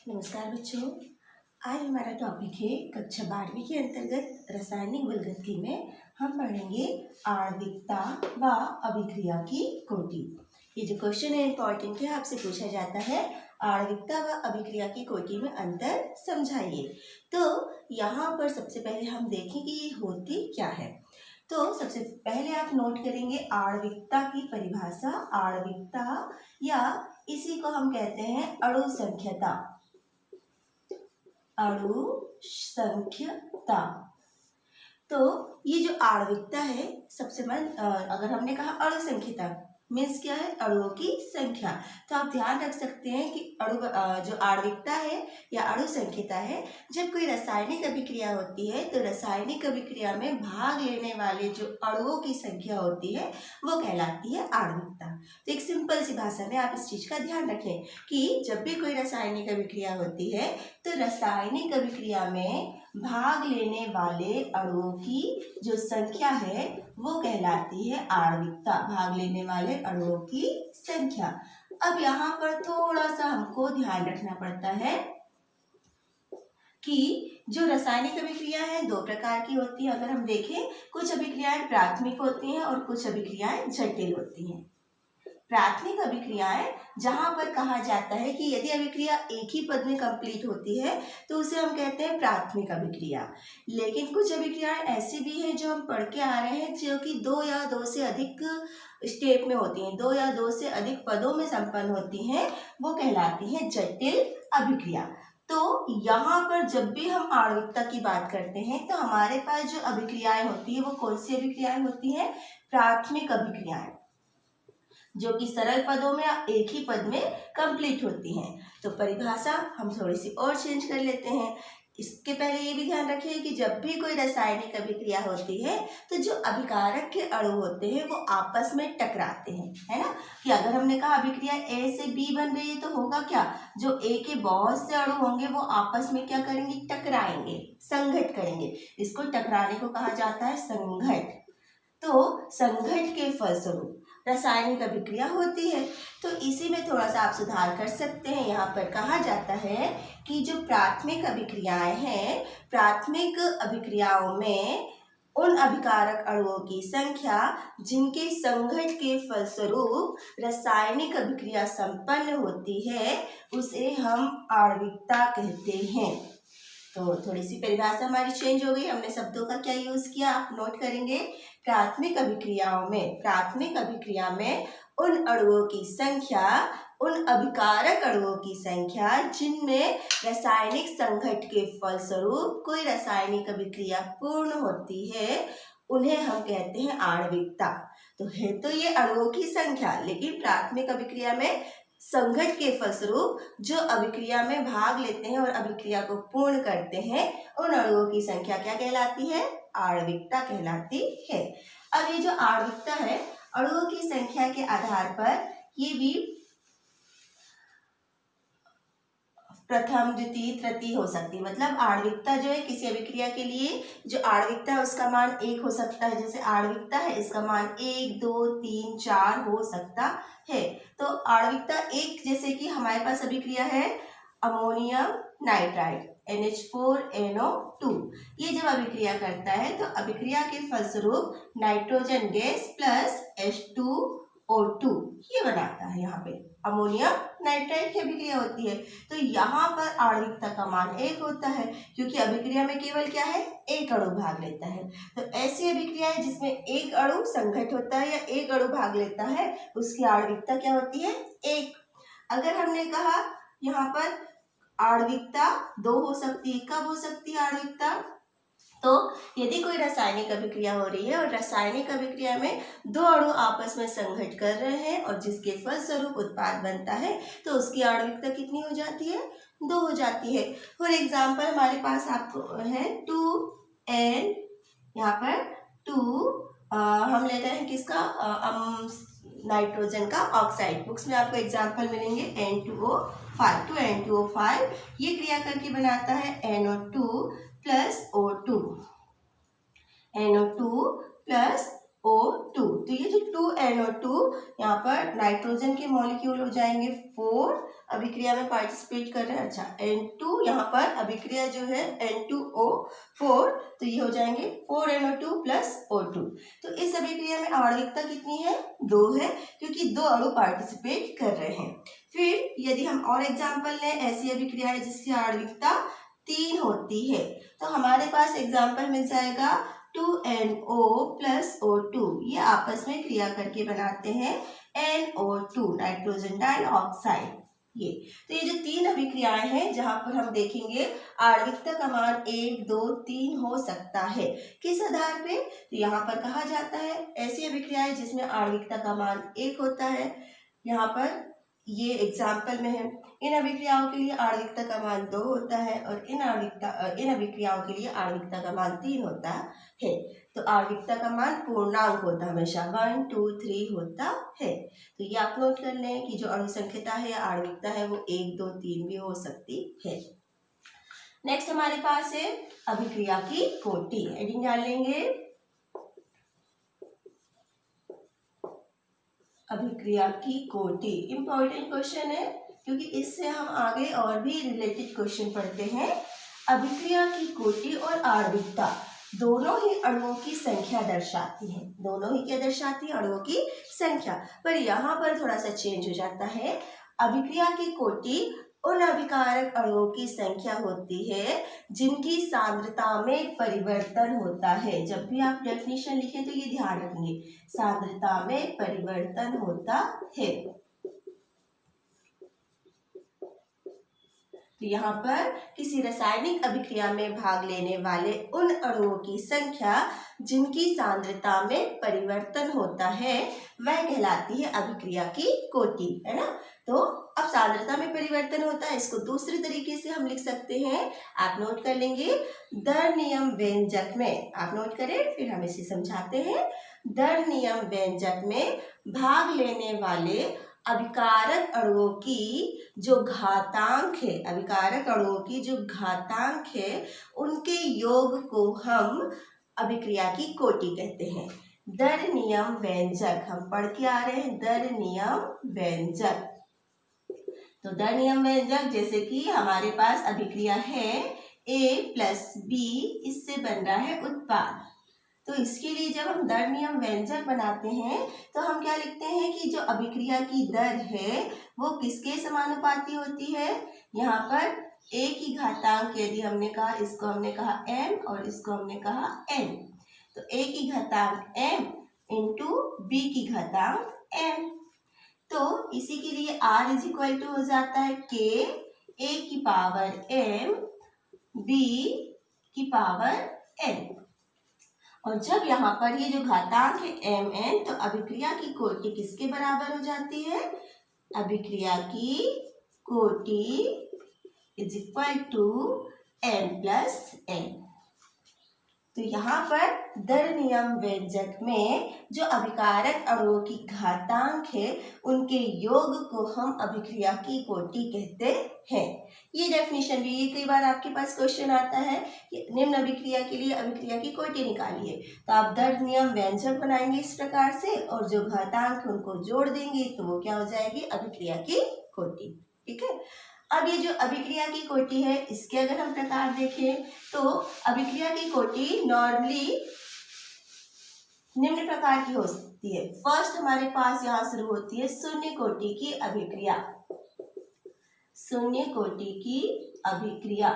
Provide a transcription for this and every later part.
नमस्कार बच्चों। आज हमारा टॉपिक है कक्षा 12वीं के अंतर्गत रासायनिक बलगति में हम पढ़ेंगे आणविकता व अभिक्रिया की कोटि। ये जो क्वेश्चन है इम्पॉर्टेंट है, आपसे पूछा जाता है आणविकता व अभिक्रिया की कोटि में अंतर समझाइए। तो यहाँ पर सबसे पहले हम देखें कि ये होती क्या है। तो सबसे पहले आप नोट करेंगे आणविकता की परिभाषा। आणविकता या इसी को हम कहते हैं अणु संख्यता। अणु संख्यता। तो ये जो आणविकता है, अगर हमने कहा अणु संख्यता मीन्स क्या है, अणुओं की संख्या। तो आप ध्यान रख सकते हैं कि जो आणविकता है या अणु संख्यता है, जब कोई रासायनिक अभिक्रिया होती है तो रासायनिक अभिक्रिया में भाग लेने वाले जो अणुओं की संख्या होती है वो कहलाती है आणविकता। तो एक सिंपल सी भाषा में आप इस चीज का ध्यान रखें कि जब भी कोई रासायनिक अभिक्रिया होती है तो रासायनिक अभिक्रिया में भाग लेने वाले अणुओं की जो संख्या है वो कहलाती है आणविकता। भाग लेने वाले अणुओं की संख्या। अब यहाँ पर थोड़ा सा हमको ध्यान रखना पड़ता है कि जो रासायनिक अभिक्रिया है दो प्रकार की होती है। अगर हम देखें, कुछ अभिक्रियाएं प्राथमिक होती हैं और कुछ अभिक्रियाएं जटिल होती हैं। प्राथमिक अभिक्रियाएं जहां पर कहा जाता है कि यदि अभिक्रिया एक ही पद में कंप्लीट होती है तो उसे हम कहते हैं प्राथमिक अभिक्रिया। लेकिन कुछ अभिक्रियाएं ऐसी भी हैं जो हम पढ़ के आ रहे हैं, जो कि दो या दो से अधिक स्टेप में होती हैं, दो या दो से अधिक पदों में संपन्न होती हैं, वो कहलाती है जटिल अभिक्रिया। तो यहाँ पर जब भी हम आणविकता की बात करते हैं तो हमारे पास जो अभिक्रियाएं होती है वो कौन सी अभिक्रियाएं होती हैं? प्राथमिक अभिक्रियाएं, जो कि सरल पदों में या एक ही पद में कंप्लीट होती हैं। तो परिभाषा हम थोड़ी सी और चेंज कर लेते हैं। इसके पहले ये भी ध्यान रखिए कि जब भी कोई रासायनिक अभिक्रिया होती है तो जो अभिकारक के अणु होते हैं वो आपस में टकराते हैं, है ना। कि अगर हमने कहा अभिक्रिया ए से बी बन रही है तो होगा क्या, जो ए के बहुत से अणु होंगे वो आपस में क्या करेंगे? टकराएंगे, संघट करेंगे। इसको टकराने को कहा जाता है संघट। तो संघट के फलस्वरूप रासायनिक अभिक्रिया होती है। तो इसी में थोड़ा सा आप सुधार कर सकते हैं। यहाँ पर कहा जाता है कि जो प्राथमिक अभिक्रियाएं हैं, प्राथमिक अभिक्रियाओं में उन अभिकारक अणुओं की संख्या जिनके संघट के फलस्वरूप रासायनिक अभिक्रिया संपन्न होती है उसे हम आणविकता कहते हैं। तो थोड़ी सी परिभाषा हमारी चेंज हो गई। हमने शब्दों का क्या यूज किया आप नोट करेंगे। प्राथमिक अभिक्रिया में उन अणुओं की संख्या, उन अभिकारक अणुओं की संख्या जिनमें रासायनिक संघट के फलस्वरूप कोई रासायनिक अभिक्रिया पूर्ण होती है उन्हें हम कहते हैं आणविकता। तो है तो ये अणुओं की संख्या, लेकिन प्राथमिक अभिक्रिया में संघट के फलस्वरूप जो अभिक्रिया में भाग लेते हैं और अभिक्रिया को पूर्ण करते हैं उन अणुओं की संख्या क्या कहलाती है? आणविकता कहलाती है। अब ये जो आणविकता है, अणुओं की संख्या के आधार पर ये भी प्रथम, द्वितीय, तृतीय हो सकती है। मतलब आणविकता जो है किसी अभिक्रिया के लिए जो आणविकता है उसका मान 1 हो सकता है। जैसे आणविकता है इसका मान 1, 2, 3, 4 हो सकता है। तो आणविकता 1, जैसे कि हमारे पास अभिक्रिया है अमोनियम नाइट्राइड NH4NO2। ये जब अभिक्रिया करता है तो अभिक्रिया के फलस्वरूप नाइट्रोजन गैस प्लस H2O2 ये बनाता है। यहाँ पे अमोनियम नाइट्राइड की अभिक्रिया होती है। तो यहाँ पर आणविकता का मान 1 होता है, क्योंकि अभिक्रिया में केवल क्या है? एक अणु भाग लेता है। तो ऐसी अभिक्रिया है जिसमें एक अणु संघट होता है या एक अणु भाग लेता है, उसकी आणविकता क्या होती है? 1। अगर हमने कहा यहाँ पर आणविकता 2 हो सकती है, कब हो सकती है आणविकता? तो यदि कोई रासायनिक अभिक्रिया हो रही है और रासायनिक अभिक्रिया में दो अणु आपस में संघट कर रहे हैं और जिसके फलस्वरूप उत्पाद बनता है तो उसकी आणविकता कितनी हो जाती है? 2 हो जाती है। फॉर एग्जाम्पल हमारे पास आपको है 2N, यहाँ पर 2 हम लेते हैं किसका? नाइट्रोजन का ऑक्साइड। बुक्स में आपको एग्जाम्पल मिलेंगे N2O5। 2N2O5 ये क्रिया करके बनाता है NO2 plus O2, NO2 plus O2। तो ये जो 2NO2 यहाँ पर नाइट्रोजन के मॉलिक्यूल हो जाएंगे 4, अभिक्रिया में पार्टिसिपेट कर रहे हैं। अच्छा N2 यहाँ पर अभिक्रिया जो है N2O4, तो ये हो जाएंगे 4NO2 प्लस O2। तो इस अभिक्रिया में आणविकता कितनी है? 2 है, क्योंकि 2 अणु पार्टिसिपेट कर रहे हैं। फिर यदि हम और एग्जाम्पल लें, ऐसी अभिक्रिया है जिसकी आणविकता 3 होती है, तो हमारे पास एग्जाम्पल मिल जाएगा 2NO प्लस O2। ये आपस में क्रिया करके बनाते हैं NO2, नाइट्रोजन डाइऑक्साइड। तो ये जो 3 अभिक्रियाएं हैं जहां पर हम देखेंगे आणविकता का मान 1, 2, 3 हो सकता है। किस आधार पे? तो यहाँ पर कहा जाता है ऐसी अभिक्रियाएं जिसमें आणविकता का मान 1 होता है। यहाँ पर ये एग्जाम्पल में है। इन अभिक्रियाओं के लिए आणविकता का मान 2 होता है और इन अभिक्रियाओं के लिए आणविकता का मान 3 होता है। तो आणविकता का मान पूर्णांक होता है, हमेशा 1, 2, 3 होता है। तो ये आप नोट कर लें कि जो अणु संख्या है या आणविकता है वो 1, 2, 3 भी हो सकती है। नेक्स्ट हमारे पास है अभिक्रिया की कोटि। हेडिंग डाल लेंगे अभिक्रिया की कोटि। इंपॉर्टेंट क्वेश्चन है क्योंकि इससे हम आगे और भी रिलेटेड क्वेश्चन पढ़ते हैं। अभिक्रिया की कोटि और आणविकता दोनों ही अणुओं की संख्या दर्शाती है। दोनों ही क्या दर्शाती है? अणुओं की संख्या। पर यहाँ पर थोड़ा सा चेंज हो जाता है। अभिक्रिया की कोटि उन अभिकारक अणुओं की संख्या होती है जिनकी सांद्रता में परिवर्तन होता है। जब भी आप डेफिनेशन लिखें तो ये ध्यान रखेंगे, सांद्रता में परिवर्तन होता है। तो यहाँ पर किसी रासायनिक अभिक्रिया में भाग लेने वाले उन अणुओं की संख्या जिनकी सांद्रता में परिवर्तन होता है वह कहलाती है अभिक्रिया की कोटि, है ना। तो अब सांद्रता में परिवर्तन होता है, इसको दूसरे तरीके से हम लिख सकते हैं। आप नोट कर लेंगे, दर नियम व्यंजक में, आप नोट करें फिर हम इसे समझाते हैं। दर नियम व्यंजक में भाग लेने वाले अभिकारक अणुओं की जो घातांक है, अभिकारक अणुओं की जो घातांक है, उनके योग को हम अभिक्रिया की कोटि कहते हैं। दर नियम व्यंजक हम पढ़ के आ रहे हैं, दर नियम व्यंजक। तो दर नियम व्यंजक जैसे कि हमारे पास अभिक्रिया है A प्लस B, इससे बन रहा है उत्पाद। तो इसके लिए जब हम दर नियम व्यंजक बनाते हैं तो हम क्या लिखते हैं कि जो अभिक्रिया की दर है वो किसके समानुपाती होती है? यहाँ पर A की घातांक, यदि हमने कहा, इसको हमने कहा m और इसको हमने कहा n, तो A की घातांक m इंटू B की घातांक n। तो इसी के लिए R इज इक्वल टू हो जाता है K, A की पावर m, B की पावर n। और जब यहाँ पर ये जो घातांक है mn, तो अभिक्रिया की कोटि किसके बराबर हो जाती है? अभिक्रिया की कोटि is equal to m plus n। तो यहाँ पर दर नियम व्यंजक में जो अभिकारक अणुओं की घातांक है उनके योग को हम अभिक्रिया की कोटि कहते हैं। ये डेफिनेशन भी, ये कई बार आपके पास क्वेश्चन आता है कि निम्न अभिक्रिया के लिए अभिक्रिया की कोटि निकालिए। तो आप दर नियम व्यंजक बनाएंगे इस प्रकार से और जो घातांक उनको जोड़ देंगे तो वो क्या हो जाएगी? अभिक्रिया की कोटि। ठीक है। अब ये जो अभिक्रिया की कोटि है इसके अगर हम प्रकार देखें तो अभिक्रिया की कोटि नॉर्मली निम्न प्रकार की हो सकती है। फर्स्ट हमारे पास यहाँ शुरू होती है शून्य कोटि की अभिक्रिया। शून्य कोटि की अभिक्रिया,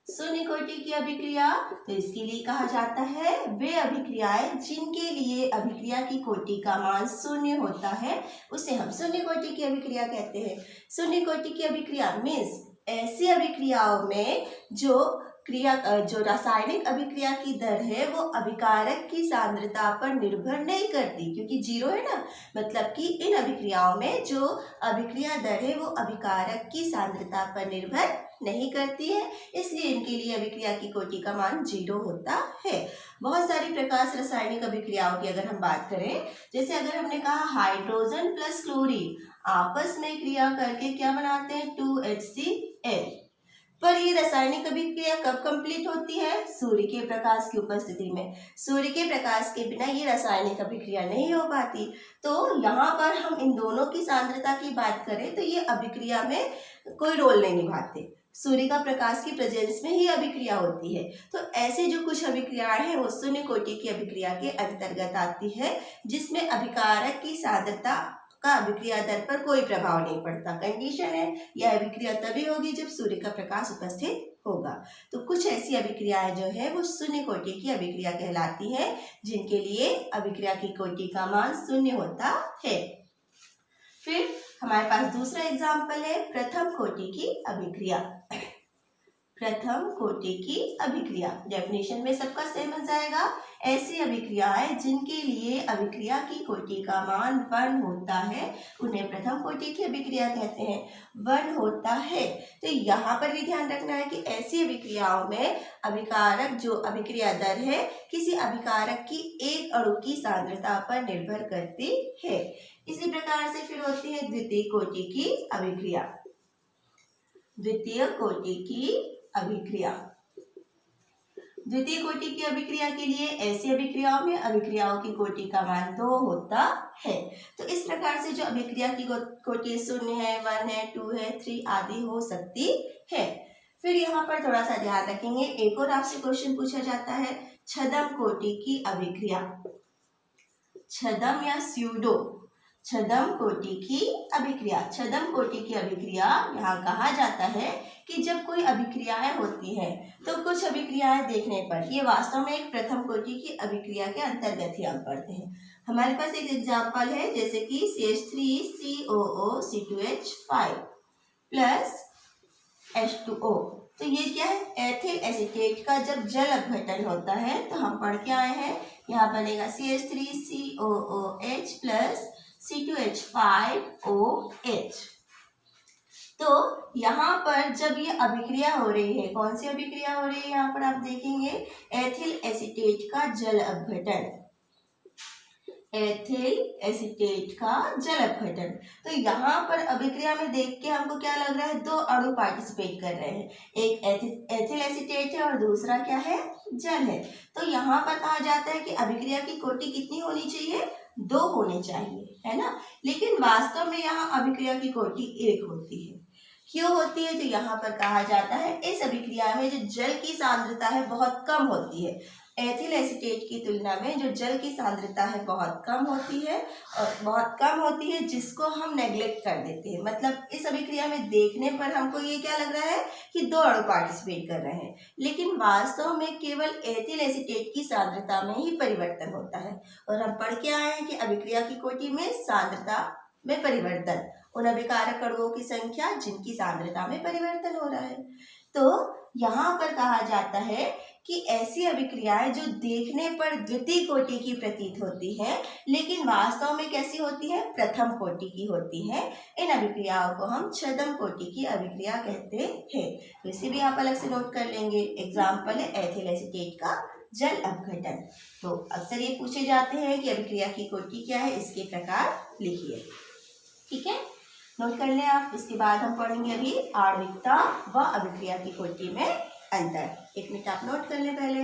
शून्य कोटि की अभिक्रिया, तो इसके लिए कहा जाता है वे अभिक्रियाएं जिनके लिए अभिक्रिया की कोटि का मान शून्य होता है उसे हम शून्य कोटि की अभिक्रिया कहते हैं। शून्य कोटि की अभिक्रिया मीन्स ऐसी अभिक्रियाओं में जो रासायनिक अभिक्रिया की दर है वो अभिकारक की सांद्रता पर निर्भर नहीं करती, क्योंकि जीरो है ना, मतलब कि इन अभिक्रियाओं में जो अभिक्रिया दर है वो अभिकारक की सांद्रता पर निर्भर नहीं करती है, इसलिए इनके लिए अभिक्रिया की कोटि का मान 0 होता है। बहुत सारी प्रकाश रासायनिक अभिक्रियाओं की अगर हम बात करें, जैसे अगर हमने कहा हाइड्रोजन प्लस क्लोरीन आपस में क्रिया करके क्या बनाते हैं? 2HCl। पर ये रासायनिक अभिक्रिया कब कंप्लीट होती है? सूर्य के प्रकाश की उपस्थिति में। सूर्य के प्रकाश के बिना ये रासायनिक अभिक्रिया नहीं हो पाती। तो यहाँ पर हम इन दोनों की सांद्रता की बात करें तो ये अभिक्रिया में कोई रोल नहीं निभाते, सूर्य का प्रकाश की प्रेजेंस में ही अभिक्रिया होती है। तो ऐसे जो कुछ अभिक्रियाएं हैं वो शून्य कोटि की अभिक्रिया के अंतर्गत आती है, जिसमें अभिकारक की सांद्रता का अभिक्रिया दर पर कोई प्रभाव नहीं पड़ता। कंडीशन है यह अभिक्रिया तभी होगी जब सूर्य का प्रकाश उपस्थित होगा। तो कुछ ऐसी अभिक्रियाएं जो है वो शून्य कोटि की अभिक्रिया कहलाती है, जिनके लिए अभिक्रिया की कोटि का मान शून्य होता है। फिर हमारे पास दूसरा एग्जाम्पल है प्रथम कोटि की अभिक्रिया। प्रथम कोटि की अभिक्रिया डेफिनेशन में सबका सेम हो जाएगा। ऐसी अभिक्रियाएं जिनके लिए अभिक्रिया की कोटि का मान 1 होता है उन्हें प्रथम कोटि की अभिक्रिया कहते हैं। 1 होता है तो यहाँ पर भी ध्यान रखना है कि ऐसी अभिक्रियाओं में अभिकारक जो अभिक्रिया दर है किसी अभिकारक की एक अणु की सांद्रता पर निर्भर करती है। इसी प्रकार से फिर होती है द्वितीय कोटि की अभिक्रिया। द्वितीय कोटि की अभिक्रिया, द्वितीय कोटि की अभिक्रिया के लिए ऐसी अभिक्रियाओं में अभिक्रियाओं की कोटि का मान 2 होता है। तो इस प्रकार से जो अभिक्रिया की कोटि 0 है, 1 है, 2 है, 3 आदि हो सकती है। फिर यहाँ पर थोड़ा सा ध्यान रखेंगे, एक और आपसे क्वेश्चन पूछा जाता है छद्म कोटि की अभिक्रिया। छद्म या स्यूडो छद्म कोटि की अभिक्रिया। छद्म कोटि की अभिक्रिया यहाँ कहा जाता है कि जब कोई अभिक्रियाएं होती हैं तो कुछ अभिक्रियाएं देखने पर ये वास्तव में एक प्रथम कोटि की अभिक्रिया के अंतर्गत ही हम पढ़ते हैं। हमारे पास एक एग्जाम्पल है जैसे कि CH3COO C2H5 प्लस H2O। तो ये क्या है? एथिल एसीटेट का जब जल अपघटन होता है तो हम पढ़ के आए हैं, यहाँ बनेगा CH3COOH प्लस C2H5OH। तो यहाँ पर जब ये अभिक्रिया हो रही है, कौन सी अभिक्रिया हो रही है? यहाँ पर आप देखेंगे एथिल एसीटेट का जल अपघटन, एथिल एसीटेट का जल अपघटन। तो यहाँ पर अभिक्रिया में देख के हमको क्या लग रहा है? 2 अणु पार्टिसिपेट कर रहे हैं, एक एथिल एसीटेट है और दूसरा क्या है? जल है। तो यहाँ पर कहा जाता है कि अभिक्रिया की कोटि कितनी होनी चाहिए? 2 होनी चाहिए, है ना। लेकिन वास्तव में यहाँ अभिक्रिया की कोटि 1 होती है। क्यों होती है? तो यहाँ पर कहा जाता है इस अभिक्रिया में जो जल की सांद्रता है बहुत कम होती है। एथिल एसीटेट की तुलना में जो जल की सांद्रता है बहुत कम होती है, और बहुत कम होती है जिसको हम नेग्लेक्ट कर देते हैं। मतलब इस अभिक्रिया में देखने पर हमको ये क्या लग रहा है कि 2 अणु पार्टिसिपेट कर रहे हैं, लेकिन वास्तव में केवल एथिल एसीटेट की सांद्रता में ही परिवर्तन होता है। और हम पढ़ के आए हैं कि अभिक्रिया की कोटि में सांद्रता में परिवर्तन उन अभिकारक अणुओं की संख्या जिनकी सांद्रता में परिवर्तन हो रहा है। तो यहाँ पर कहा जाता है कि ऐसी अभिक्रियाएं जो देखने पर द्वितीय कोटि की प्रतीत होती हैं लेकिन वास्तव में कैसी होती है? प्रथम कोटि की होती है। इन अभिक्रियाओं को हम छद्म कोटि की अभिक्रिया कहते हैं। तो इसे भी आप अलग से नोट कर लेंगे। एग्जाम्पल है एथिल एसीटेट का जल अपघटन। तो अक्सर ये पूछे जाते हैं कि अभिक्रिया की कोटि क्या है, इसके प्रकार लिखिए। ठीक है, नोट कर लें आप। इसके बाद हम पढ़ेंगे अभी आणविकता व अभिक्रिया की कोटि में अंतर। 1 मिनट आप नोट कर लें पहले।